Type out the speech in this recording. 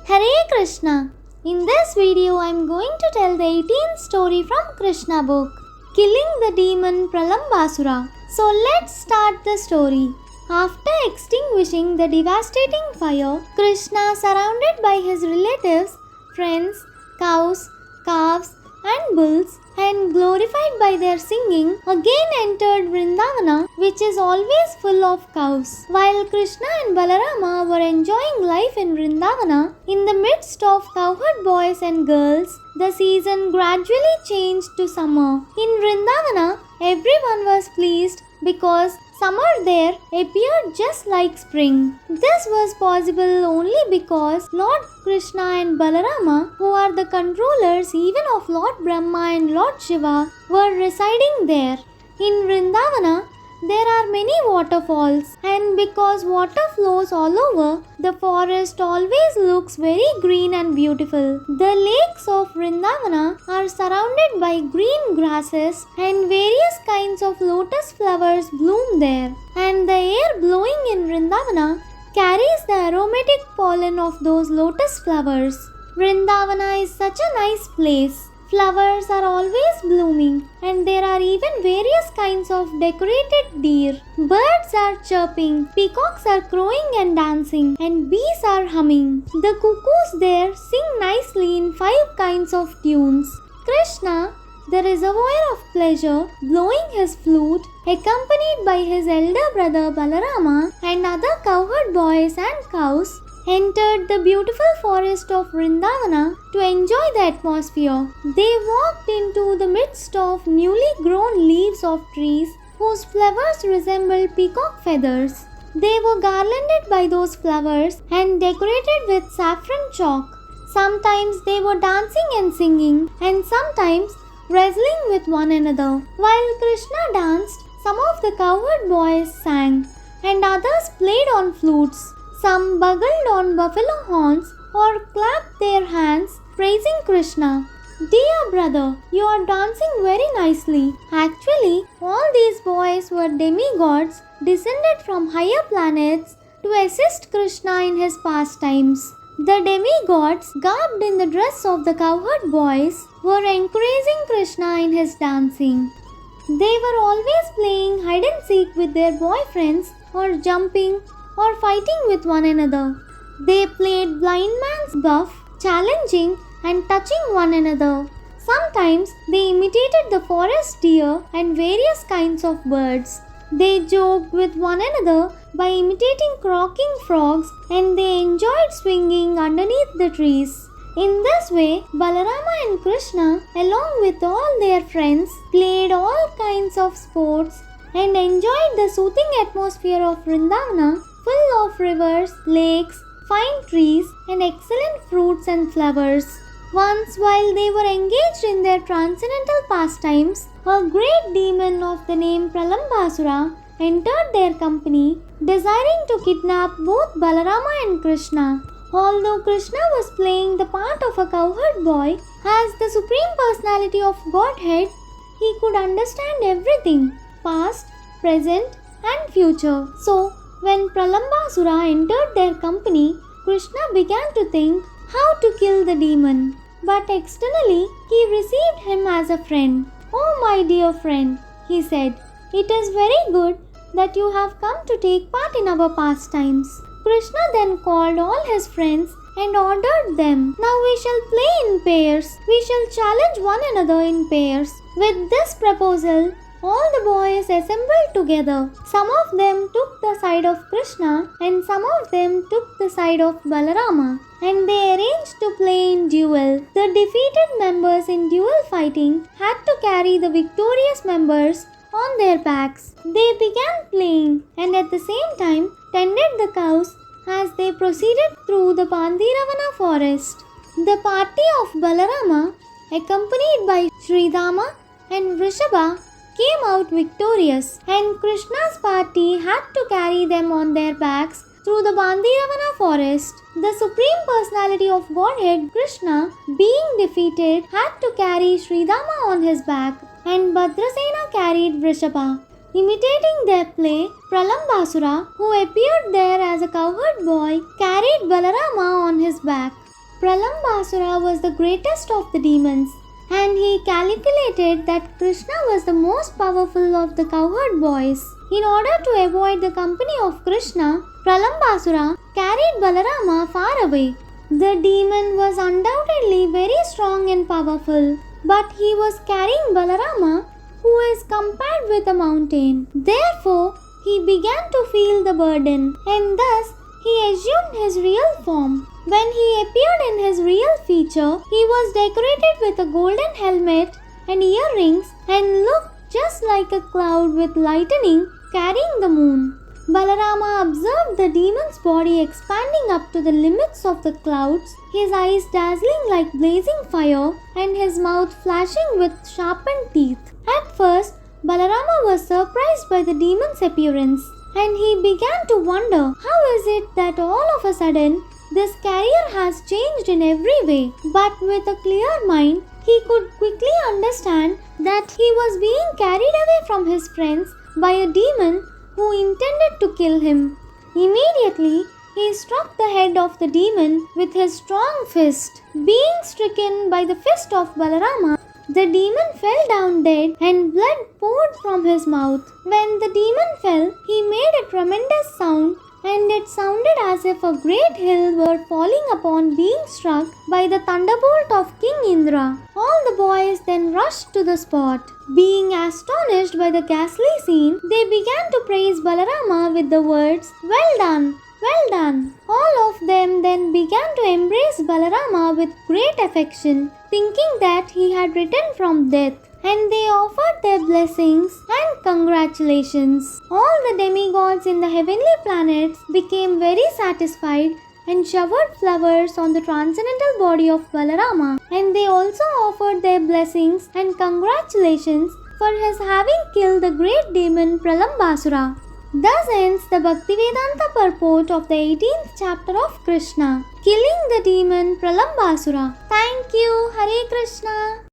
Hare Krishna! In this video I am going to tell the 18th story from Kṛṣṇa book, Killing the Demon Pralambāsura. So let's start the story. After extinguishing the devastating fire, Kṛṣṇa, surrounded by his relatives, friends, cows, calves and bulls, and glorified by their singing, again entered Vrindavana, which is always full of cows. While Kṛṣṇa and Balarama were enjoying life in Vrindavana, in the midst of cowherd boys and girls, the season gradually changed to summer. In Vrindavana, everyone was pleased because summer there appeared just like spring. This was possible only because Lord Kṛṣṇa and Balarama, who are the controllers even of Lord Brahma and Lord Shiva, were residing there. In Vrindavana, there are many waterfalls, and because water flows all over, the forest always looks very green and beautiful. The lakes of Vrindavana are surrounded by green grasses, and various kinds of lotus flowers bloom there. And the air blowing in Vrindavana carries the aromatic pollen of those lotus flowers. Vrindavana is such a nice place. Flowers are always blooming, and there are even various kinds of decorated deer. Birds are chirping, peacocks are crowing and dancing, and bees are humming. The cuckoos there sing nicely in 5 kinds of tunes. Kṛṣṇa, the reservoir of pleasure, blowing his flute, accompanied by his elder brother Balarama and other cowherd boys and cows, entered the beautiful forest of Vrindavana to enjoy the atmosphere. They walked into the midst of newly grown leaves of trees whose flowers resembled peacock feathers. They were garlanded by those flowers and decorated with saffron chalk. Sometimes they were dancing and singing, and sometimes wrestling with one another. While Kṛṣṇa danced, some of the cowherd boys sang, and others played on flutes. Some bugled on buffalo horns or clapped their hands, praising Kṛṣṇa. Dear brother, you are dancing very nicely. Actually, all these boys were demigods descended from higher planets to assist Kṛṣṇa in his pastimes. The demigods, garbed in the dress of the cowherd boys, were encouraging Kṛṣṇa in his dancing. They were always playing hide and seek with their boyfriends, or jumping or fighting with one another. They played blind man's buff, challenging and touching one another. Sometimes they imitated the forest deer and various kinds of birds. They joked with one another by imitating croaking frogs, and they enjoyed swinging underneath the trees. In this way, Balarama and Kṛṣṇa, along with all their friends, played all kinds of sports and enjoyed the soothing atmosphere of Vrindavana, full of rivers, lakes, fine trees, and excellent fruits and flowers. Once, while they were engaged in their transcendental pastimes, a great demon of the name Pralambāsura entered their company, desiring to kidnap both Balarama and Kṛṣṇa. Although Kṛṣṇa was playing the part of a cowherd boy, as the Supreme Personality of Godhead, he could understand everything, past, present, and future. So, when Pralambāsura entered their company, Kṛṣṇa began to think how to kill the demon. But externally, he received him as a friend. "Oh my dear friend," he said, "it is very good that you have come to take part in our pastimes." Kṛṣṇa then called all his friends and ordered them, "Now we shall play in pairs. We shall challenge one another in pairs." With this proposal, all the boys assembled together. Some of them took the side of Kṛṣṇa and some of them took the side of Balarama, and they arranged to play in duel. The defeated members in duel fighting had to carry the victorious members on their backs. They began playing and at the same time tended the cows as they proceeded through the Bandiravana forest. The party of Balarama, accompanied by Sridhama and Vrishabha, came out victorious, and Kṛṣṇa's party had to carry them on their backs through the Bandiravana forest. The Supreme Personality of Godhead, Kṛṣṇa, being defeated, had to carry Sridhama on his back, and Bhadrasena carried Vrishabha. Imitating their play, Pralambāsura, who appeared there as a cowherd boy, carried Balarama on his back. Pralambāsura was the greatest of the demons, and he calculated that Kṛṣṇa was the most powerful of the cowherd boys. In order to avoid the company of Kṛṣṇa, Pralambāsura carried Balarama far away. The demon was undoubtedly very strong and powerful, but he was carrying Balarama, who is compared with a mountain. Therefore, he began to feel the burden, and thus he assumed his real form. When he appeared in his real feature, he was decorated with a golden helmet and earrings and looked just like a cloud with lightning carrying the moon. Balarama observed the demon's body expanding up to the limits of the clouds, his eyes dazzling like blazing fire and his mouth flashing with sharpened teeth. At first, Balarama was surprised by the demon's appearance, and he began to wonder how is it that all of a sudden this carrier has changed in every way. But with a clear mind, he could quickly understand that he was being carried away from his friends by a demon who intended to kill him. Immediately, he struck the head of the demon with his strong fist. Being stricken by the fist of Balarama, the demon fell down dead and blood poured from his mouth. When the demon fell, he made a tremendous sound, and it sounded as if a great hill were falling upon being struck by the thunderbolt of King Indra. All the boys then rushed to the spot. Being astonished by the ghastly scene, they began to praise Balarama with the words, "Well done! Well done!" All of them then began to embrace Balarama with great affection, thinking that he had returned from death, and they offered their blessings and congratulations. All the demigods in the heavenly planets became very satisfied and showered flowers on the transcendental body of Balarama, and they also offered their blessings and congratulations for his having killed the great demon Pralambāsura. Thus ends the Bhaktivedanta purport of the 18th chapter of Kṛṣṇa, killing the demon Pralambāsura. Thank you. Hare Krishna.